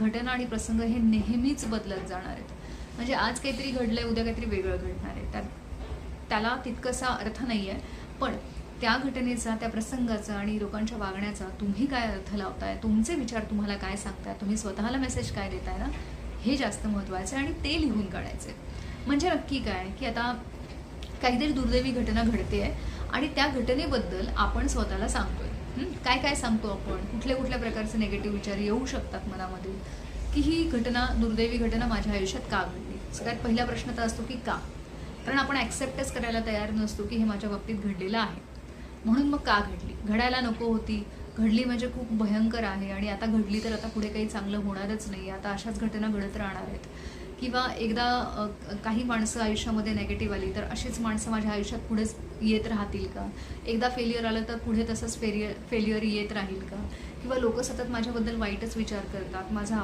घटना आणि प्रसंग हे नेहमीच बदलत जाणार आहेत. म्हणजे आज काहीतरी घडलंय, उद्या काहीतरी वेगळं घडणार आहे. त्याला तितकासा अर्थ नाही आहे, पण त्या घटनेचा, त्या प्रसंगाचा आणि लोकांच्या वागण्याचा तुम्ही काय अर्थ लावताय, तुमचे विचार तुम्हाला काय सांगताय, तुम्ही स्वतःला मेसेज काय देताय ना, हे जास्त महत्त्वाचं आहे आणि ते लिहून काढायचे. म्हणजे नक्की काय की आता काहीतरी दुर्दैवी घटना घडते आहे आणि त्या घटनेबद्दल आपण स्वतःला सांगतोय. काय काय सांगतो आपण, कुठल्या कुठल्या प्रकारचे नेगेटिव्ह विचार येऊ शकतात मनामध्ये, की ही घटना, दुर्दैवी घटना माझ्या आयुष्यात का घडली. सगळ्यात पहिला प्रश्न तर असतो की का. कारण आपण ॲक्सेप्टच करायला तयार नसतो की हे माझ्या बाबतीत घडलेलं आहे. म्हणून मग का घडली, घडायला नको होती, घडली म्हणजे खूप भयंकर आहे आणि आता घडली तर आता पुढे काही चांगलं होणारच नाही, आता अशाच घटना घडत राहणार आहेत. किंवा एकदा काही माणसं आयुष्यामध्ये नेगेटिव्ह आली तर अशीच माणसं माझ्या आयुष्यात पुढेच येत राहतील का. एकदा फेलियर आलं तर पुढे तसंच फेलियर येत राहील का. किंवा लोक सतत माझ्याबद्दल वाईटच विचार करतात, माझा